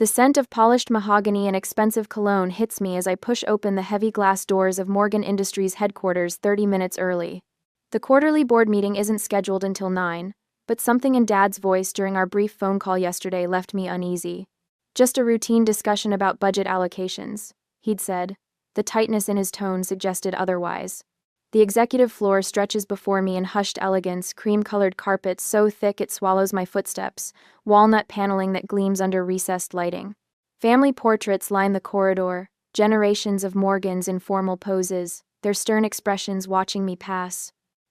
The scent of polished mahogany and expensive cologne hits me as I push open the heavy glass doors of Morgan Industries headquarters 30 minutes early. The quarterly board meeting isn't scheduled until 9, but something in Dad's voice during our brief phone call yesterday left me uneasy. Just a routine discussion about budget allocations, he'd said. The tightness in his tone suggested otherwise. The executive floor stretches before me in hushed elegance, cream-colored carpet so thick it swallows my footsteps, walnut paneling that gleams under recessed lighting. Family portraits line the corridor, generations of Morgans in formal poses, their stern expressions watching me pass.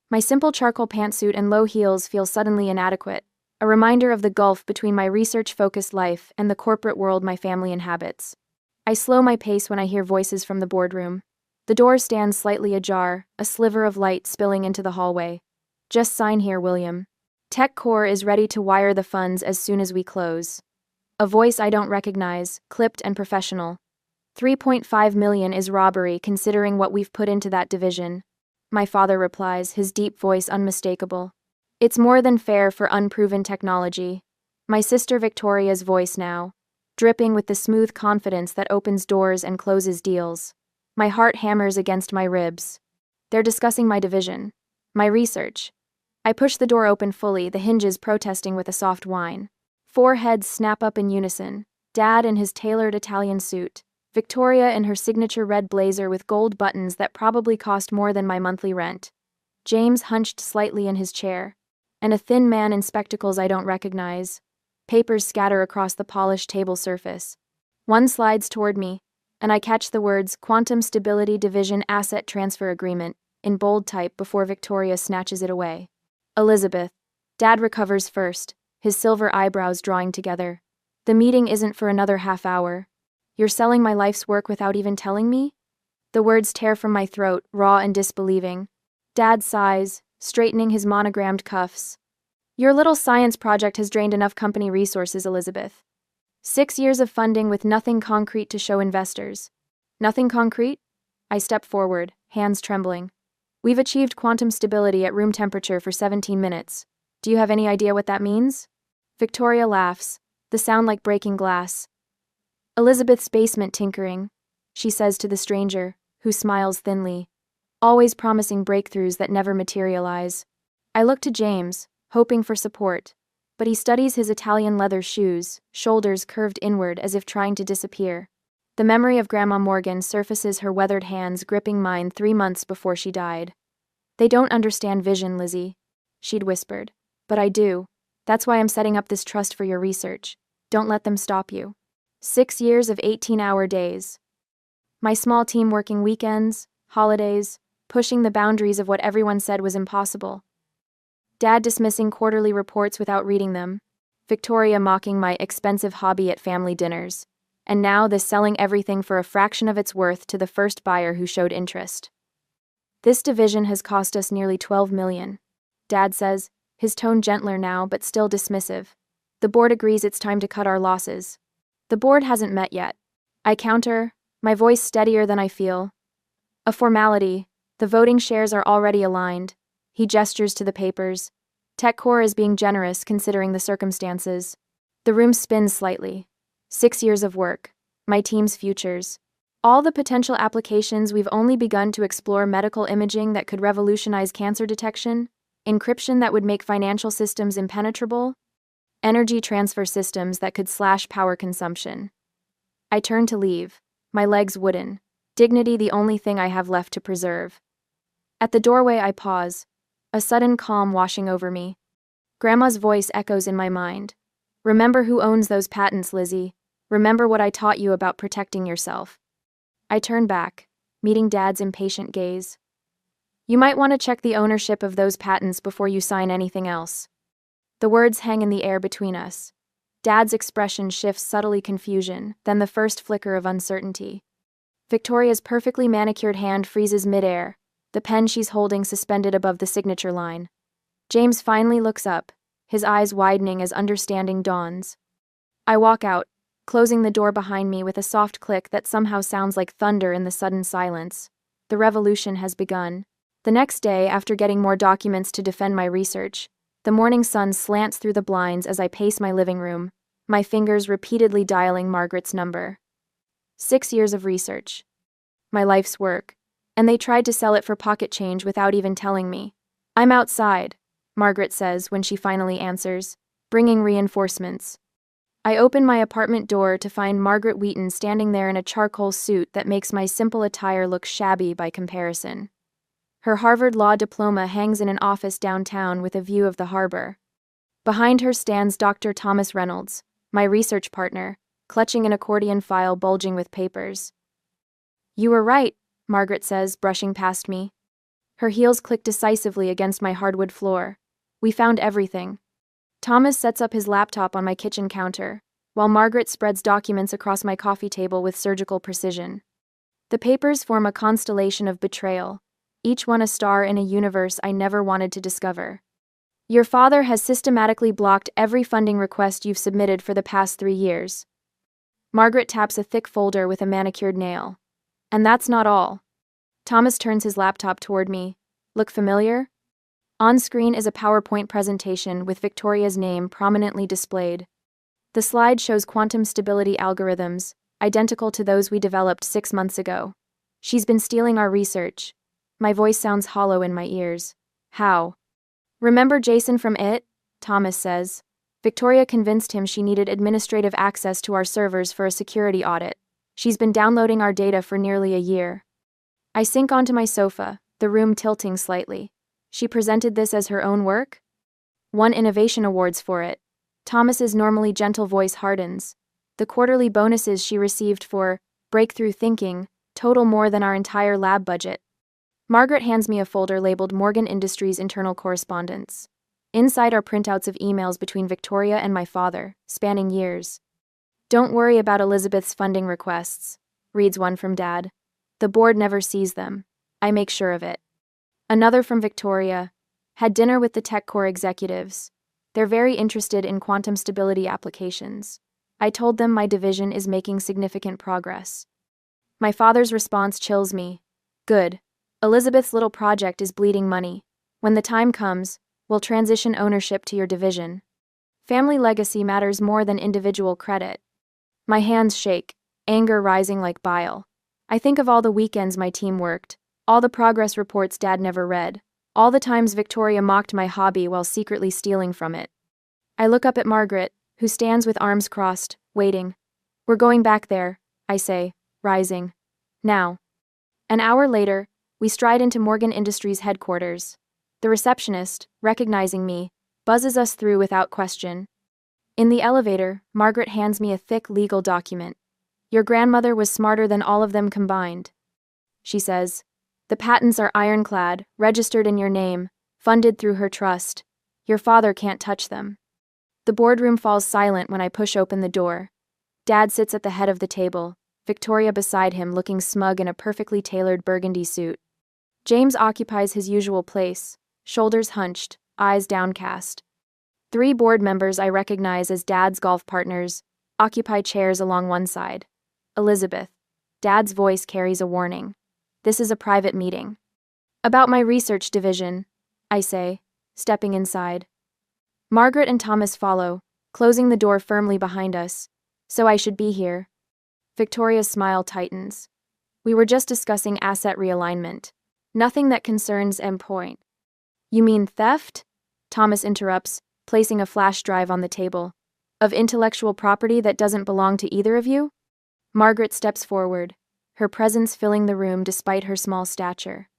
My simple charcoal pantsuit and low heels feel suddenly inadequate, a reminder of the gulf between my research-focused life and the corporate world my family inhabits. I slow my pace when I hear voices from the boardroom. The door stands slightly ajar, a sliver of light spilling into the hallway. Just sign here, William. TechCore is ready to wire the funds as soon as we close. A voice I don't recognize, clipped and professional. 3.5 million is robbery considering what we've put into that division. My father replies, his deep voice unmistakable. It's more than fair for unproven technology. My sister Victoria's voice now, dripping with the smooth confidence that opens doors and closes deals. My heart hammers against my ribs. They're discussing my division, my research. I push the door open fully, the hinges protesting with a soft whine. 4 heads snap up in unison. Dad in his tailored Italian suit, Victoria in her signature red blazer with gold buttons that probably cost more than my monthly rent, James hunched slightly in his chair, and a thin man in spectacles I don't recognize. Papers scatter across the polished table surface. One slides toward me, and I catch the words Quantum Stability Division Asset Transfer Agreement in bold type before Victoria snatches it away. Elizabeth. Dad recovers first, his silver eyebrows drawing together. The meeting isn't for another half hour. You're selling my life's work without even telling me? The words tear from my throat, raw and disbelieving. Dad sighs, straightening his monogrammed cuffs. Your little science project has drained enough company resources, Elizabeth. 6 years of funding with nothing concrete to show investors. Nothing concrete? I step forward, hands trembling. We've achieved quantum stability at room temperature for 17 minutes. Do you have any idea what that means? Victoria laughs, the sound like breaking glass. Elizabeth's basement tinkering, she says to the stranger, who smiles thinly, always promising breakthroughs that never materialize. I look to James, hoping for support, but he studies his Italian leather shoes, shoulders curved inward as if trying to disappear. The memory of Grandma Morgan surfaces her weathered hands gripping mine 3 months before she died. They don't understand vision, Lizzie, she'd whispered. But I do. That's why I'm setting up this trust for your research. Don't let them stop you. 6 years of 18-hour days. My small team working weekends, holidays, pushing the boundaries of what everyone said was impossible. Dad dismissing quarterly reports without reading them. Victoria mocking my expensive hobby at family dinners. And now this selling everything for a fraction of its worth to the first buyer who showed interest. This division has cost us nearly 12 million. Dad says, his tone gentler now but still dismissive. The board agrees it's time to cut our losses. The board hasn't met yet. I counter, my voice steadier than I feel. A formality. The voting shares are already aligned. He gestures to the papers. TechCore is being generous considering the circumstances. The room spins slightly. 6 years of work. My team's futures. All the potential applications we've only begun to explore: medical imaging that could revolutionize cancer detection, encryption that would make financial systems impenetrable, energy transfer systems that could slash power consumption. I turn to leave, my legs wooden, dignity the only thing I have left to preserve. At the doorway I pause, a sudden calm washing over me. Grandma's voice echoes in my mind. Remember who owns those patents, Lizzie. Remember what I taught you about protecting yourself. I turn back, meeting Dad's impatient gaze. You might want to check the ownership of those patents before you sign anything else. The words hang in the air between us. Dad's expression shifts subtly confusion, then the first flicker of uncertainty. Victoria's perfectly manicured hand freezes midair, the pen she's holding suspended above the signature line. James finally looks up, his eyes widening as understanding dawns. I walk out, closing the door behind me with a soft click that somehow sounds like thunder in the sudden silence. The revolution has begun. The next day, after getting more documents to defend my research, the morning sun slants through the blinds as I pace my living room, my fingers repeatedly dialing Margaret's number. 6 years of research. My life's work. And they tried to sell it for pocket change without even telling me. I'm outside, Margaret says when she finally answers, bringing reinforcements. I open my apartment door to find Margaret Wheaton standing there in a charcoal suit that makes my simple attire look shabby by comparison. Her Harvard Law diploma hangs in an office downtown with a view of the harbor. Behind her stands Dr. Thomas Reynolds, my research partner, clutching an accordion file bulging with papers. You were right, Margaret says, brushing past me. Her heels click decisively against my hardwood floor. We found everything. Thomas sets up his laptop on my kitchen counter, while Margaret spreads documents across my coffee table with surgical precision. The papers form a constellation of betrayal, each one a star in a universe I never wanted to discover. Your father has systematically blocked every funding request you've submitted for the past 3 years. Margaret taps a thick folder with a manicured nail. And that's not all. Thomas turns his laptop toward me. Look familiar? On screen is a PowerPoint presentation with Victoria's name prominently displayed. The slide shows quantum stability algorithms, identical to those we developed 6 months ago. She's been stealing our research. My voice sounds hollow in my ears. How? Remember Jason from IT? Thomas says. Victoria convinced him she needed administrative access to our servers for a security audit. She's been downloading our data for nearly a year. I sink onto my sofa, the room tilting slightly. She presented this as her own work? Won innovation awards for it. Thomas's normally gentle voice hardens. The quarterly bonuses she received for breakthrough thinking total more than our entire lab budget. Margaret hands me a folder labeled Morgan Industries Internal Correspondence. Inside are printouts of emails between Victoria and my father, spanning years. Don't worry about Elizabeth's funding requests, reads one from Dad. The board never sees them. I make sure of it. Another from Victoria. Had dinner with the TechCore executives. They're very interested in quantum stability applications. I told them my division is making significant progress. My father's response chills me. Good. Elizabeth's little project is bleeding money. When the time comes, we'll transition ownership to your division. Family legacy matters more than individual credit. My hands shake, anger rising like bile. I think of all the weekends my team worked, all the progress reports Dad never read, all the times Victoria mocked my hobby while secretly stealing from it. I look up at Margaret, who stands with arms crossed, waiting. We're going back there, I say, rising. Now. An hour later, we stride into Morgan Industries headquarters. The receptionist, recognizing me, buzzes us through without question. In the elevator, Margaret hands me a thick legal document. Your grandmother was smarter than all of them combined. She says, the patents are ironclad, registered in your name, funded through her trust. Your father can't touch them. The boardroom falls silent when I push open the door. Dad sits at the head of the table, Victoria beside him looking smug in a perfectly tailored burgundy suit. James occupies his usual place, shoulders hunched, eyes downcast. 3 board members I recognize as Dad's golf partners occupy chairs along one side. Elizabeth. Dad's voice carries a warning. This is a private meeting. About my research division, I say, stepping inside. Margaret and Thomas follow, closing the door firmly behind us. So I should be here. Victoria's smile tightens. We were just discussing asset realignment. Nothing that concerns endpoint. You mean theft? Thomas interrupts, placing a flash drive on the table. Of intellectual property that doesn't belong to either of you? Margaret steps forward, her presence filling the room despite her small stature.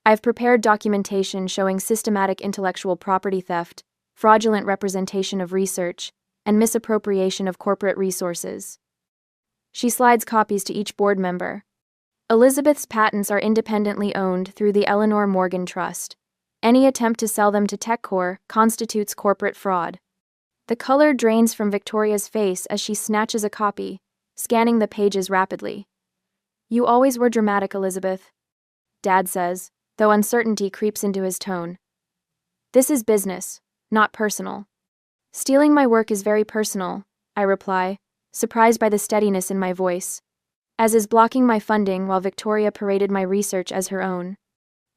I've prepared documentation showing systematic intellectual property theft, fraudulent representation of research, and misappropriation of corporate resources. She slides copies to each board member. Elizabeth's patents are independently owned through the Eleanor Morgan Trust. Any attempt to sell them to TechCore constitutes corporate fraud. The color drains from Victoria's face as she snatches a copy, scanning the pages rapidly. You always were dramatic, Elizabeth, Dad says, though uncertainty creeps into his tone. This is business, not personal. Stealing my work is very personal, I reply, surprised by the steadiness in my voice. As is blocking my funding while Victoria paraded my research as her own.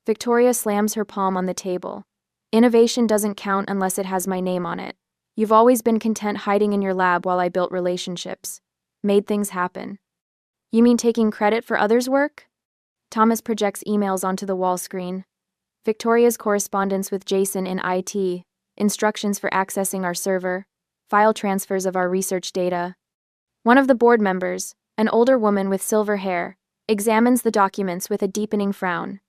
Victoria slams her palm on the table. Innovation doesn't count unless it has my name on it. You've always been content hiding in your lab while I built relationships. Made things happen. You mean taking credit for others' work? Thomas projects emails onto the wall screen. Victoria's correspondence with Jason in IT, instructions for accessing our server, file transfers of our research data. One of the board members, an older woman with silver hair, examines the documents with a deepening frown.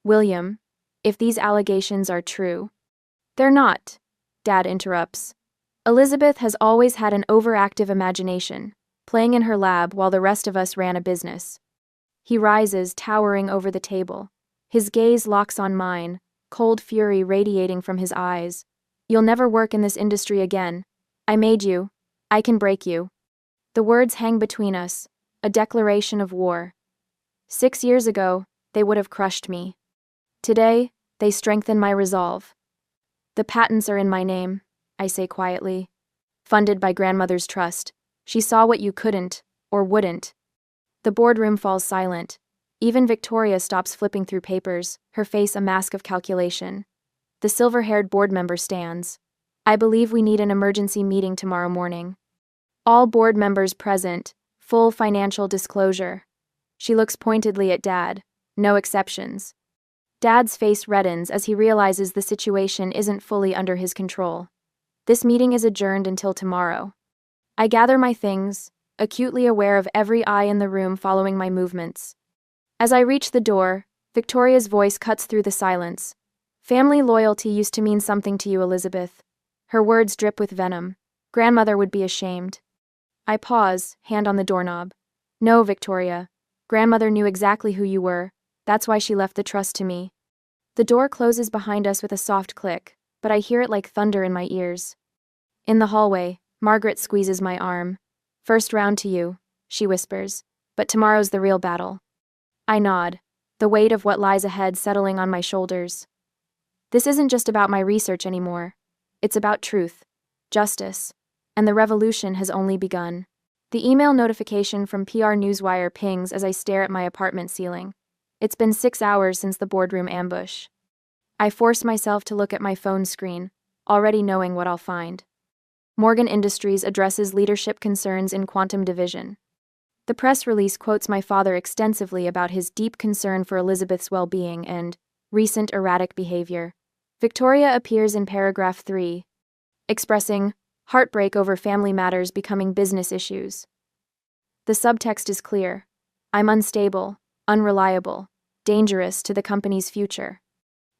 William, if these allegations are true. They're not, Dad interrupts. Elizabeth has always had an overactive imagination, playing in her lab while the rest of us ran a business. He rises, towering over the table. His gaze locks on mine, cold fury radiating from his eyes. You'll never work in this industry again. I made you. I can break you. The words hang between us, a declaration of war. 6 years ago, they would have crushed me. Today, they strengthen my resolve. The patents are in my name, I say quietly. Funded by grandmother's trust. She saw what you couldn't, or wouldn't. The boardroom falls silent. Even Victoria stops flipping through papers, her face a mask of calculation. The silver-haired board member stands. I believe we need an emergency meeting tomorrow morning. All board members present, full financial disclosure. She looks pointedly at Dad, no exceptions. Dad's face reddens as he realizes the situation isn't fully under his control. This meeting is adjourned until tomorrow. I gather my things, acutely aware of every eye in the room following my movements. As I reach the door, Victoria's voice cuts through the silence. Family loyalty used to mean something to you, Elizabeth. Her words drip with venom. Grandmother would be ashamed. I pause, hand on the doorknob. No, Victoria. Grandmother knew exactly who you were. That's why she left the trust to me. The door closes behind us with a soft click, but I hear it like thunder in my ears. In the hallway, Margaret squeezes my arm. First round to you, she whispers, but tomorrow's the real battle. I nod, the weight of what lies ahead settling on my shoulders. This isn't just about my research anymore. It's about truth, justice, and the revolution has only begun. The email notification from PR Newswire pings as I stare at my apartment ceiling. It's been 6 hours since the boardroom ambush. I force myself to look at my phone screen, already knowing what I'll find. Morgan Industries addresses leadership concerns in quantum division. The press release quotes my father extensively about his deep concern for Elizabeth's well-being and recent erratic behavior. Victoria appears in paragraph 3, expressing heartbreak over family matters becoming business issues. The subtext is clear. I'm unstable, unreliable, dangerous to the company's future.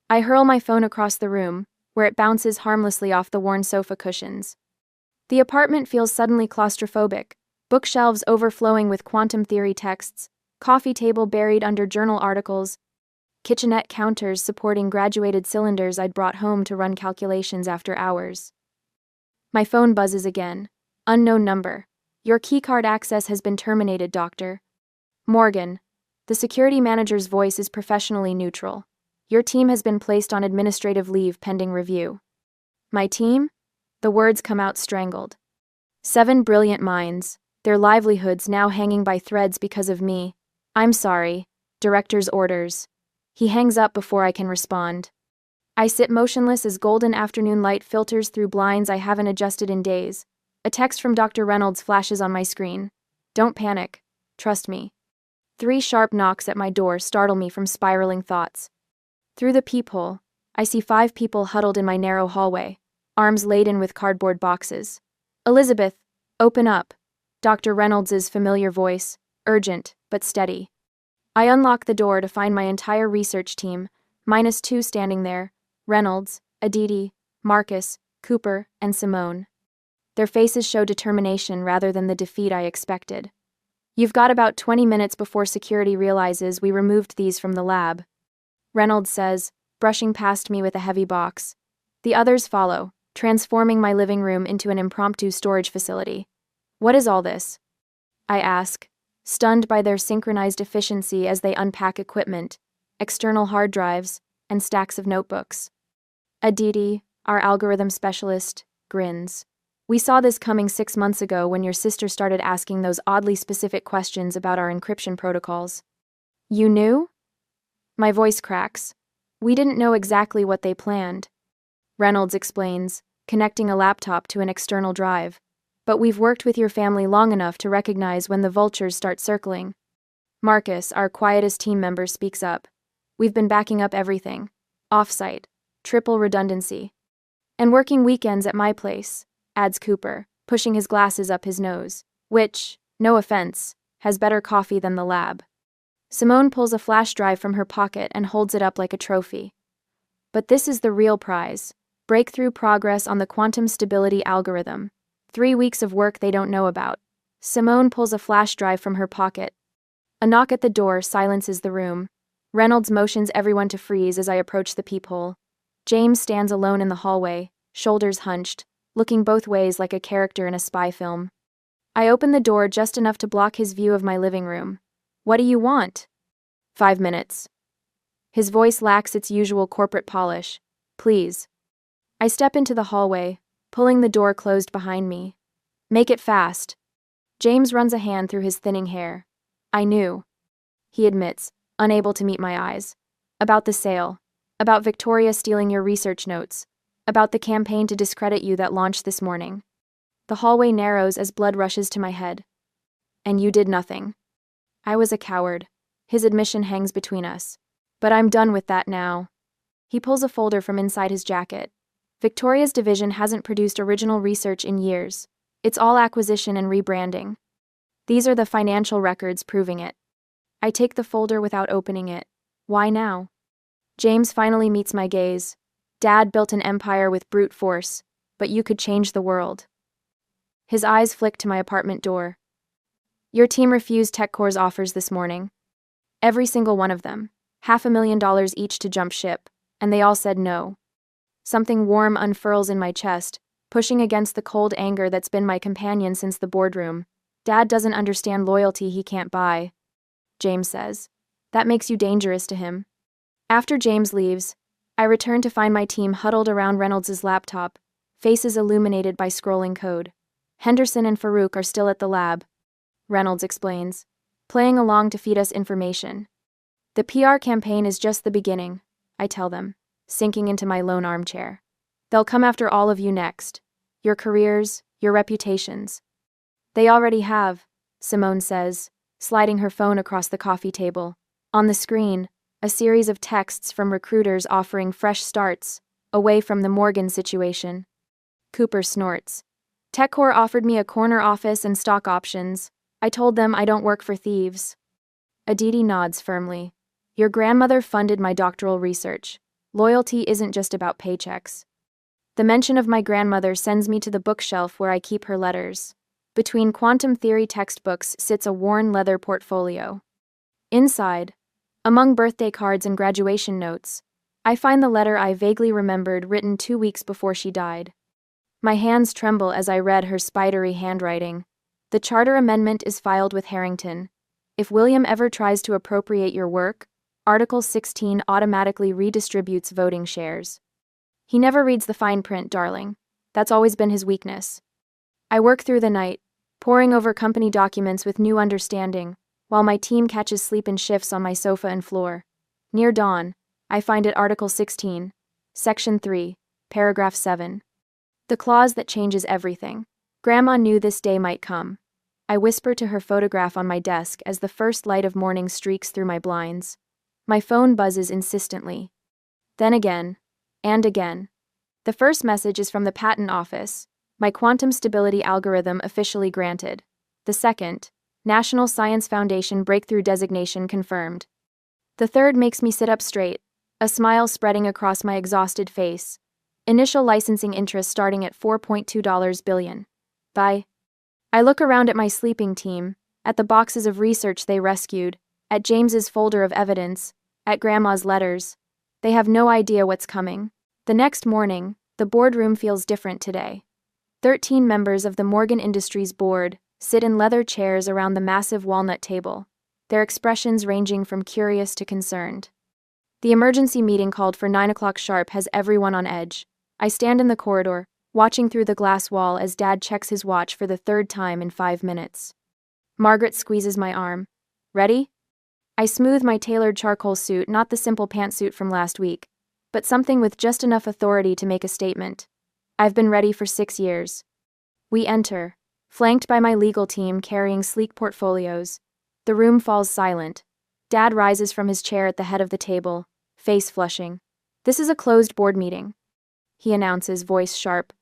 I hurl my phone across the room, where it bounces harmlessly off the worn sofa cushions. The apartment feels suddenly claustrophobic, bookshelves overflowing with quantum theory texts, coffee table buried under journal articles, kitchenette counters supporting graduated cylinders I'd brought home to run calculations after hours. My phone buzzes again. Unknown number. Your keycard access has been terminated, Doctor. Morgan. The security manager's voice is professionally neutral. Your team has been placed on administrative leave pending review. My team? The words come out strangled. 7 brilliant minds, their livelihoods now hanging by threads because of me. I'm sorry. Director's orders. He hangs up before I can respond. I sit motionless as golden afternoon light filters through blinds I haven't adjusted in days. A text from Dr. Reynolds flashes on my screen. Don't panic. Trust me. 3 sharp knocks at my door startle me from spiraling thoughts. Through the peephole, I see 5 people huddled in my narrow hallway, arms laden with cardboard boxes. Elizabeth, open up. Dr. Reynolds' familiar voice, urgent but steady. I unlock the door to find my entire research team, -2 standing there, Reynolds, Aditi, Marcus, Cooper, and Simone. Their faces show determination rather than the defeat I expected. You've got about 20 minutes before security realizes we removed these from the lab, Reynolds says, brushing past me with a heavy box. The others follow, transforming my living room into an impromptu storage facility. What is all this? I ask, stunned by their synchronized efficiency as they unpack equipment, external hard drives, and stacks of notebooks. Aditi, our algorithm specialist, grins. We saw this coming 6 months ago when your sister started asking those oddly specific questions about our encryption protocols. You knew? My voice cracks. We didn't know exactly what they planned. Reynolds explains, connecting a laptop to an external drive. But we've worked with your family long enough to recognize when the vultures start circling. Marcus, our quietest team member, speaks up. We've been backing up everything. Off-site. Triple redundancy. And working weekends at my place, adds Cooper, pushing his glasses up his nose, which, no offense, has better coffee than the lab. Simone pulls a flash drive from her pocket and holds it up like a trophy. But this is the real prize. Breakthrough progress on the quantum stability algorithm. 3 weeks of work they don't know about. Simone pulls a flash drive from her pocket. A knock at the door silences the room. Reynolds motions everyone to freeze as I approach the peephole. James stands alone in the hallway, shoulders hunched, looking both ways like a character in a spy film. I open the door just enough to block his view of my living room. What do you want? 5 minutes. His voice lacks its usual corporate polish. Please. I step into the hallway, pulling the door closed behind me. Make it fast. James runs a hand through his thinning hair. I knew. He admits, unable to meet my eyes. About the sale. About Victoria stealing your research notes. About the campaign to discredit you that launched this morning. The hallway narrows as blood rushes to my head. And you did nothing. I was a coward. His admission hangs between us. But I'm done with that now. He pulls a folder from inside his jacket. Victoria's division hasn't produced original research in years. It's all acquisition and rebranding. These are the financial records proving it. I take the folder without opening it. Why now? James finally meets my gaze. Dad built an empire with brute force, but you could change the world. His eyes flick to my apartment door. Your team refused TechCore's offers this morning. Every single one of them. $500,000 each to jump ship, and they all said no. Something warm unfurls in my chest, pushing against the cold anger that's been my companion since the boardroom. Dad doesn't understand loyalty he can't buy. James says. That makes you dangerous to him. After James leaves, I return to find my team huddled around Reynolds' laptop, faces illuminated by scrolling code. Henderson and Farouk are still at the lab, Reynolds explains, playing along to feed us information. The PR campaign is just the beginning, I tell them, sinking into my lone armchair. They'll come after all of you next. Your careers, your reputations. They already have, Simone says, sliding her phone across the coffee table. On the screen, a series of texts from recruiters offering fresh starts, away from the Morgan situation. Cooper snorts. TechCore offered me a corner office and stock options. I told them I don't work for thieves. Aditi nods firmly. Your grandmother funded my doctoral research. Loyalty isn't just about paychecks. The mention of my grandmother sends me to the bookshelf where I keep her letters. Between quantum theory textbooks sits a worn leather portfolio. Inside, among birthday cards and graduation notes, I find the letter I vaguely remembered written 2 weeks before she died. My hands tremble as I read her spidery handwriting. The charter amendment is filed with Harrington. If William ever tries to appropriate your work, Article 16 automatically redistributes voting shares. He never reads the fine print, darling. That's always been his weakness. I work through the night, poring over company documents with new understanding, while my team catches sleep in shifts on my sofa and floor. Near dawn, I find it Article 16, Section 3, Paragraph 7. The clause that changes everything. Grandma knew this day might come. I whisper to her photograph on my desk as the first light of morning streaks through my blinds. My phone buzzes insistently. Then again, and again. The first message is from the patent office. My quantum stability algorithm officially granted. The second, National Science Foundation breakthrough designation confirmed. The third makes me sit up straight, a smile spreading across my exhausted face. Initial licensing interest starting at $4.2 billion. Bye. I look around at my sleeping team, at the boxes of research they rescued, at James's folder of evidence, at Grandma's letters. They have no idea what's coming. The next morning, the boardroom feels different today. 13 members of the Morgan Industries board sit in leather chairs around the massive walnut table, their expressions ranging from curious to concerned. The emergency meeting called for 9 o'clock sharp has everyone on edge. I stand in the corridor, watching through the glass wall as Dad checks his watch for the third time in 5 minutes. Margaret squeezes my arm. Ready? I smooth my tailored charcoal suit, not the simple pantsuit from last week, but something with just enough authority to make a statement. I've been ready for 6 years. We enter, flanked by my legal team carrying sleek portfolios. The room falls silent. Dad rises from his chair at the head of the table, face flushing. This is a closed board meeting, he announces, voice sharp.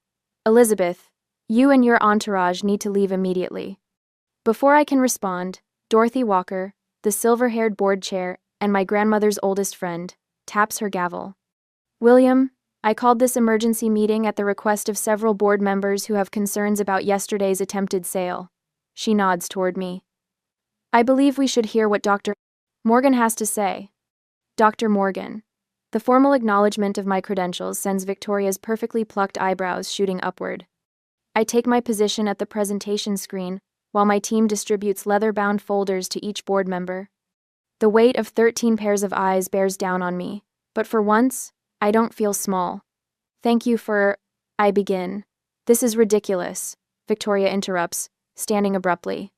Elizabeth, you and your entourage need to leave immediately. Before I can respond, Dorothy Walker, the silver-haired board chair and my grandmother's oldest friend, taps her gavel. William, I called this emergency meeting at the request of several board members who have concerns about yesterday's attempted sale. She nods toward me. I believe we should hear what Dr. Morgan has to say. Dr. Morgan. The formal acknowledgement of my credentials sends Victoria's perfectly plucked eyebrows shooting upward. I take my position at the presentation screen while my team distributes leather-bound folders to each board member. The weight of 13 pairs of eyes bears down on me, but for once, I don't feel small. Thank you for... I begin. This is ridiculous, Victoria interrupts, standing abruptly.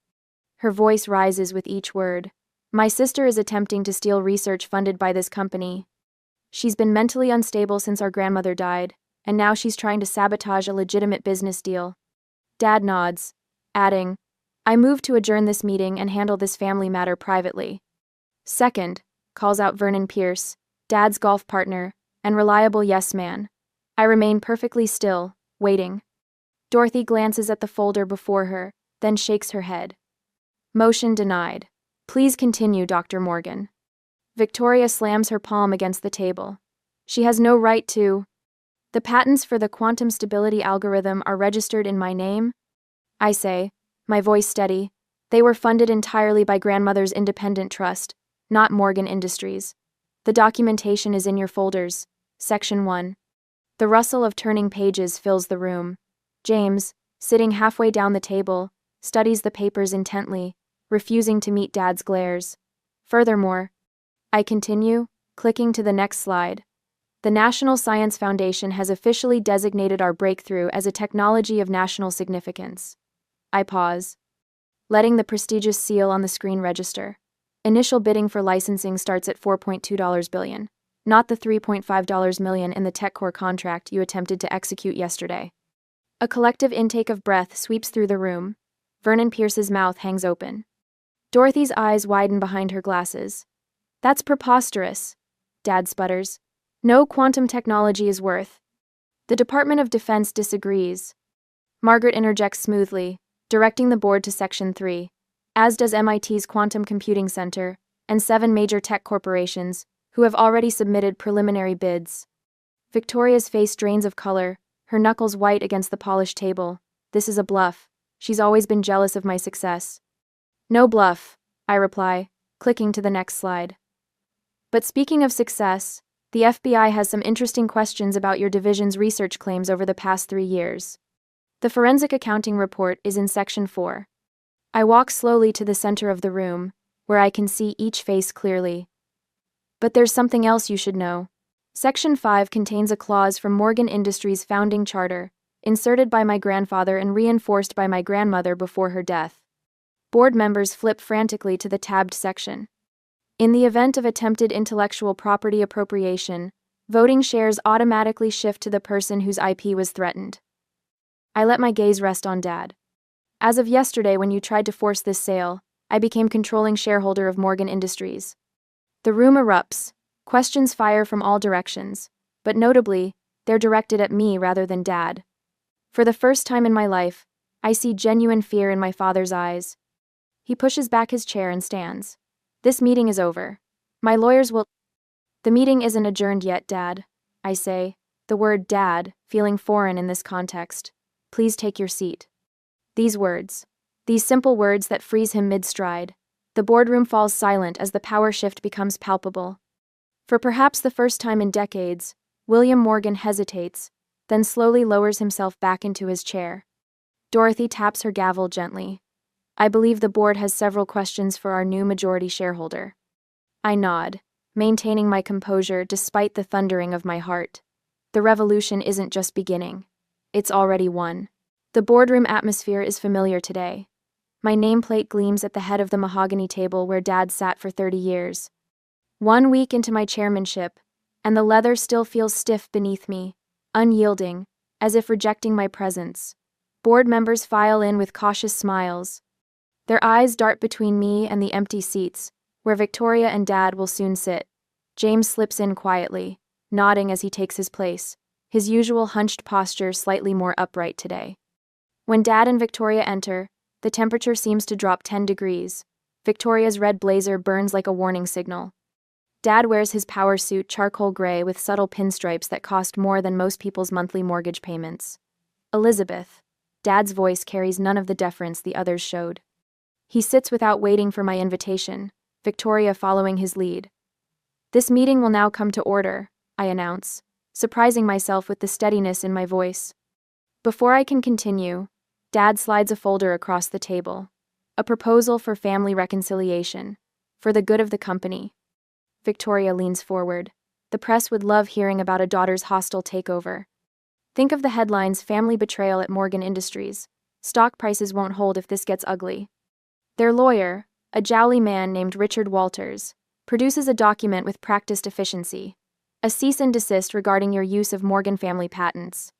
Her voice rises with each word. My sister is attempting to steal research funded by this company. She's been mentally unstable since our grandmother died, and now she's trying to sabotage a legitimate business deal. Dad nods, adding, I move to adjourn this meeting and handle this family matter privately. Second, calls out Vernon Pierce, Dad's golf partner, and reliable yes man. I remain perfectly still, waiting. Dorothy glances at the folder before her, then shakes her head. Motion denied. Please continue, Dr. Morgan. Victoria slams her palm against the table. She has no right to... The patents for the quantum stability algorithm are registered in my name? I say, my voice steady. They were funded entirely by grandmother's independent trust, not Morgan Industries. The documentation is in your folders. Section 1. The rustle of turning pages fills the room. James, sitting halfway down the table, studies the papers intently, refusing to meet Dad's glares. Furthermore, I continue, clicking to the next slide. The National Science Foundation has officially designated our breakthrough as a technology of national significance. I pause, letting the prestigious seal on the screen register. Initial bidding for licensing starts at $4.2 billion, not the $3.5 million in the TechCore contract you attempted to execute yesterday. A collective intake of breath sweeps through the room. Vernon Pierce's mouth hangs open. Dorothy's eyes widen behind her glasses. That's preposterous, Dad sputters. No quantum technology is worth. The Department of Defense disagrees. Margaret interjects smoothly, directing the board to Section 3, as does MIT's Quantum Computing Center and 7 major tech corporations, who have already submitted preliminary bids. Victoria's face drains of color, her knuckles white against the polished table. This is a bluff. She's always been jealous of my success. No bluff, I reply, clicking to the next slide. But speaking of success, the FBI has some interesting questions about your division's research claims over the past 3 years. The forensic accounting report is in Section 4. I walk slowly to the center of the room, where I can see each face clearly. But there's something else you should know. Section 5 contains a clause from Morgan Industries' founding charter, inserted by my grandfather and reinforced by my grandmother before her death. Board members flip frantically to the tabbed section. In the event of attempted intellectual property appropriation, voting shares automatically shift to the person whose IP was threatened. I let my gaze rest on Dad. As of yesterday, when you tried to force this sale, I became controlling shareholder of Morgan Industries. The room erupts. Questions fire from all directions, but notably, they're directed at me rather than Dad. For the first time in my life, I see genuine fear in my father's eyes. He pushes back his chair and stands. This meeting is over. My lawyers will... The meeting isn't adjourned yet, Dad, I say, the word Dad feeling foreign in this context. Please take your seat. These words, these simple words that freeze him mid-stride. The boardroom falls silent as the power shift becomes palpable. For perhaps the first time in decades, William Morgan hesitates, then slowly lowers himself back into his chair. Dorothy taps her gavel gently. I believe the board has several questions for our new majority shareholder. I nod, maintaining my composure despite the thundering of my heart. The revolution isn't just beginning. It's already won. The boardroom atmosphere is familiar today. My nameplate gleams at the head of the mahogany table where Dad sat for 30 years. 1 week into my chairmanship, and the leather still feels stiff beneath me, unyielding, as if rejecting my presence. Board members file in with cautious smiles. Their eyes dart between me and the empty seats, where Victoria and Dad will soon sit. James slips in quietly, nodding as he takes his place, his usual hunched posture slightly more upright today. When Dad and Victoria enter, the temperature seems to drop 10 degrees. Victoria's red blazer burns like a warning signal. Dad wears his power suit charcoal gray with subtle pinstripes that cost more than most people's monthly mortgage payments. Elizabeth. Dad's voice carries none of the deference the others showed. He sits without waiting for my invitation, Victoria following his lead. This meeting will now come to order, I announce, surprising myself with the steadiness in my voice. Before I can continue, Dad slides a folder across the table. A proposal for family reconciliation, for the good of the company. Victoria leans forward. The press would love hearing about a daughter's hostile takeover. Think of the headlines: family betrayal at Morgan Industries. Stock prices won't hold if this gets ugly. Their lawyer, a jowly man named Richard Walters, produces a document with practiced efficiency. A cease and desist regarding your use of Morgan family patents.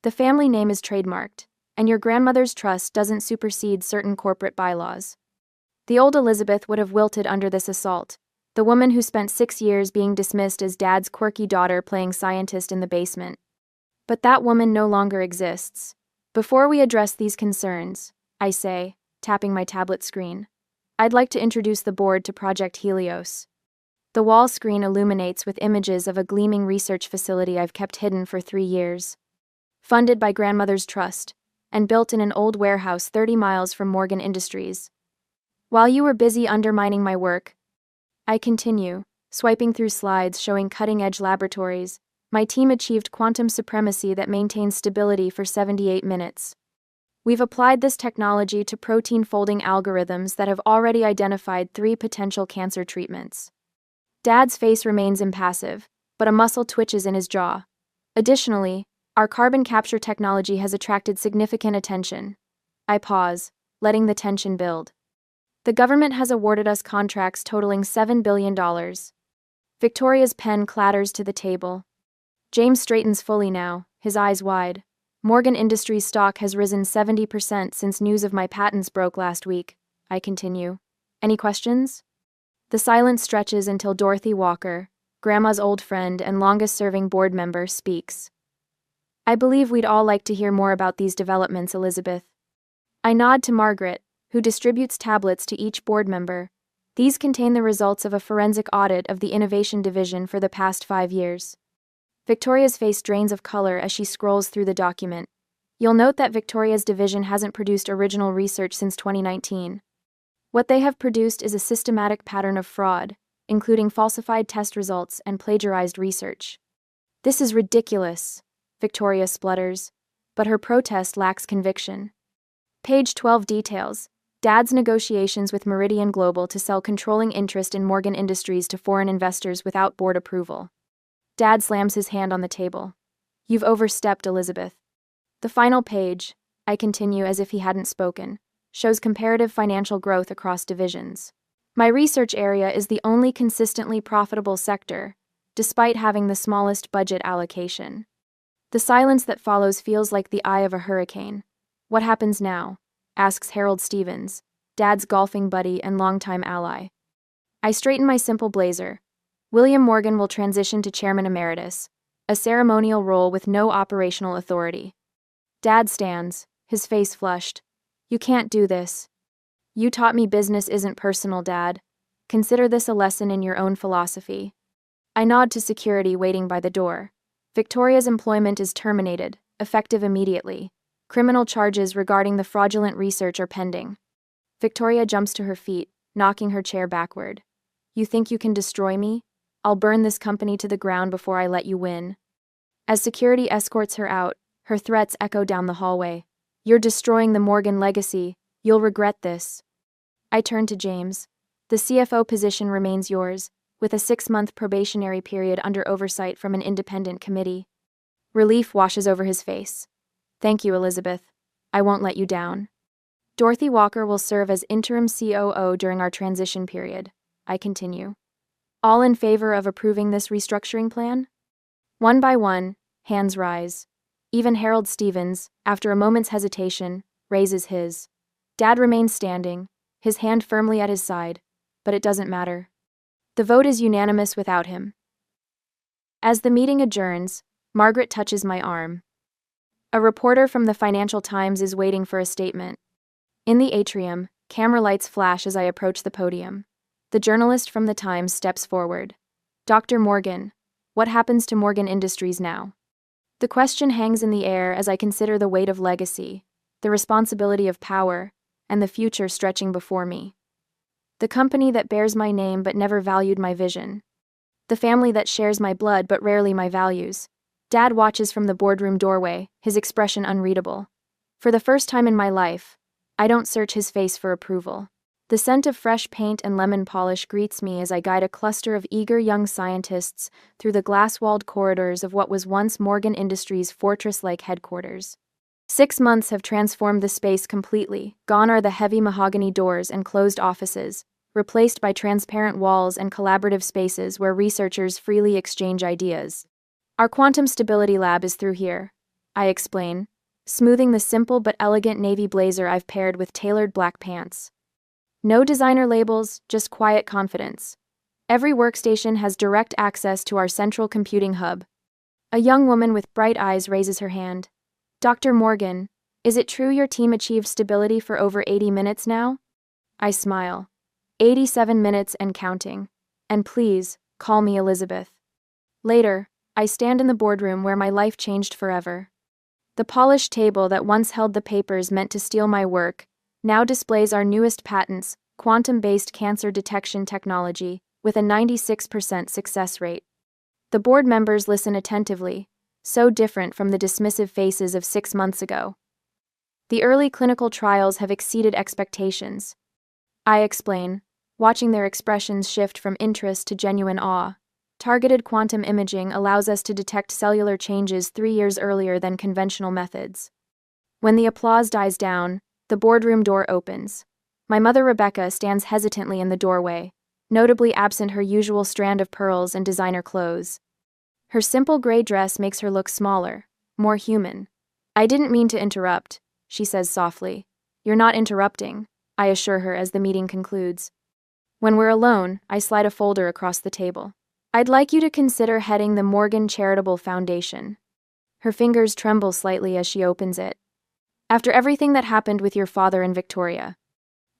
The family name is trademarked, and your grandmother's trust doesn't supersede certain corporate bylaws. The old Elizabeth would have wilted under this assault, the woman who spent 6 years being dismissed as Dad's quirky daughter playing scientist in the basement. But that woman no longer exists. Before we address these concerns, I say, tapping my tablet screen, I'd like to introduce the board to Project Helios. The wall screen illuminates with images of a gleaming research facility I've kept hidden for 3 years. Funded by grandmother's trust, and built in an old warehouse 30 miles from Morgan Industries. While you were busy undermining my work, I continue, swiping through slides showing cutting-edge laboratories, my team achieved quantum supremacy that maintains stability for 78 minutes. We've applied this technology to protein folding algorithms that have already identified 3 potential cancer treatments. Dad's face remains impassive, but a muscle twitches in his jaw. Additionally, our carbon capture technology has attracted significant attention. I pause, letting the tension build. The government has awarded us contracts totaling $7 billion. Victoria's pen clatters to the table. James straightens fully now, his eyes wide. Morgan Industries stock has risen 70% since news of my patents broke last week. I continue. Any questions? The silence stretches until Dorothy Walker, Grandma's old friend and longest-serving board member, speaks. I believe we'd all like to hear more about these developments, Elizabeth. I nod to Margaret, who distributes tablets to each board member. These contain the results of a forensic audit of the Innovation Division for the past 5 years. Victoria's face drains of color as she scrolls through the document. You'll note that Victoria's division hasn't produced original research since 2019. What they have produced is a systematic pattern of fraud, including falsified test results and plagiarized research. This is ridiculous, Victoria splutters, but her protest lacks conviction. Page 12 details Dad's negotiations with Meridian Global to sell controlling interest in Morgan Industries to foreign investors without board approval. Dad slams his hand on the table. You've overstepped, Elizabeth. The final page, I continue as if he hadn't spoken, shows comparative financial growth across divisions. My research area is the only consistently profitable sector, despite having the smallest budget allocation. The silence that follows feels like the eye of a hurricane. What happens now? Asks Harold Stevens, Dad's golfing buddy and longtime ally. I straighten my simple blazer. William Morgan will transition to Chairman Emeritus, a ceremonial role with no operational authority. Dad stands, his face flushed. You can't do this. You taught me business isn't personal, Dad. Consider this a lesson in your own philosophy. I nod to security waiting by the door. Victoria's employment is terminated, effective immediately. Criminal charges regarding the fraudulent research are pending. Victoria jumps to her feet, knocking her chair backward. You think you can destroy me? I'll burn this company to the ground before I let you win. As security escorts her out, her threats echo down the hallway. You're destroying the Morgan legacy. You'll regret this. I turn to James. The CFO position remains yours, with a 6-month probationary period under oversight from an independent committee. Relief washes over his face. Thank you, Elizabeth. I won't let you down. Dorothy Walker will serve as interim COO during our transition period. I continue. All in favor of approving this restructuring plan? One by one, hands rise. Even Harold Stevens, after a moment's hesitation, raises his. Dad remains standing, his hand firmly at his side, but it doesn't matter. The vote is unanimous without him. As the meeting adjourns, Margaret touches my arm. A reporter from the Financial Times is waiting for a statement. In the atrium, camera lights flash as I approach the podium. The journalist from the Times steps forward. Dr. Morgan, what happens to Morgan Industries now? The question hangs in the air as I consider the weight of legacy, the responsibility of power, and the future stretching before me. The company that bears my name but never valued my vision. The family that shares my blood but rarely my values. Dad watches from the boardroom doorway, his expression unreadable. For the first time in my life, I don't search his face for approval. The scent of fresh paint and lemon polish greets me as I guide a cluster of eager young scientists through the glass-walled corridors of what was once Morgan Industries' fortress-like headquarters. 6 months have transformed the space completely. Gone are the heavy mahogany doors and closed offices, replaced by transparent walls and collaborative spaces where researchers freely exchange ideas. Our quantum stability lab is through here, I explain, smoothing the simple but elegant navy blazer I've paired with tailored black pants. No designer labels, just quiet confidence. Every workstation has direct access to our central computing hub. A young woman with bright eyes raises her hand. Dr. Morgan, is it true your team achieved stability for over 80 minutes now? I smile. 87 minutes and counting. And please, call me Elizabeth. Later, I stand in the boardroom where my life changed forever. The polished table that once held the papers meant to steal my work now displays our newest patents, quantum-based cancer detection technology, with a 96% success rate. The board members listen attentively, so different from the dismissive faces of 6 months ago. The early clinical trials have exceeded expectations. I explain, watching their expressions shift from interest to genuine awe. Targeted quantum imaging allows us to detect cellular changes 3 years earlier than conventional methods. When the applause dies down, the boardroom door opens. My mother Rebecca stands hesitantly in the doorway, notably absent her usual strand of pearls and designer clothes. Her simple gray dress makes her look smaller, more human. I didn't mean to interrupt, she says softly. You're not interrupting, I assure her as the meeting concludes. When we're alone, I slide a folder across the table. I'd like you to consider heading the Morgan Charitable Foundation. Her fingers tremble slightly as she opens it. After everything that happened with your father and Victoria.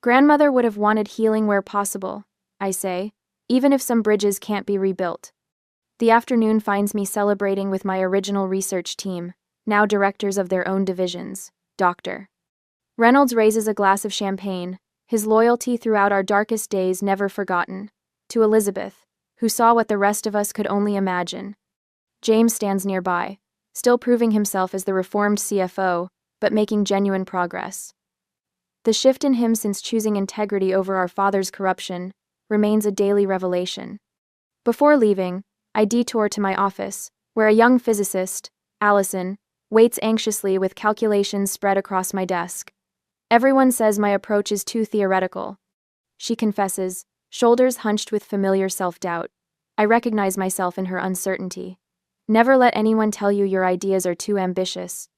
Grandmother would have wanted healing where possible, I say, even if some bridges can't be rebuilt. The afternoon finds me celebrating with my original research team, now directors of their own divisions. Dr. Reynolds raises a glass of champagne, his loyalty throughout our darkest days never forgotten, to Elizabeth, who saw what the rest of us could only imagine. James stands nearby, still proving himself as the reformed CFO, but making genuine progress. The shift in him since choosing integrity over our father's corruption remains a daily revelation. Before leaving, I detour to my office, where a young physicist, Allison, waits anxiously with calculations spread across my desk. Everyone says my approach is too theoretical. She confesses, shoulders hunched with familiar self-doubt. I recognize myself in her uncertainty. Never let anyone tell you your ideas are too ambitious.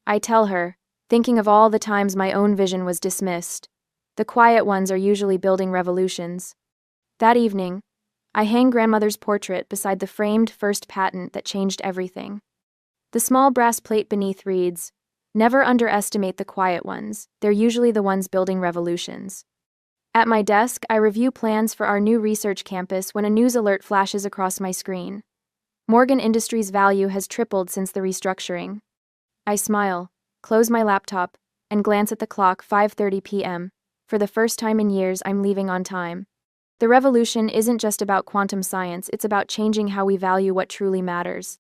I tell her, thinking of all the times my own vision was dismissed. The quiet ones are usually building revolutions. That evening, I hang grandmother's portrait beside the framed first patent that changed everything. The small brass plate beneath reads, "Never underestimate the quiet ones, they're usually the ones building revolutions." At my desk, I review plans for our new research campus when a news alert flashes across my screen. Morgan Industries' value has tripled since the restructuring. I smile, close my laptop, and glance at the clock. 5:30 p.m. For the first time in years, I'm leaving on time. The revolution isn't just about quantum science, it's about changing how we value what truly matters.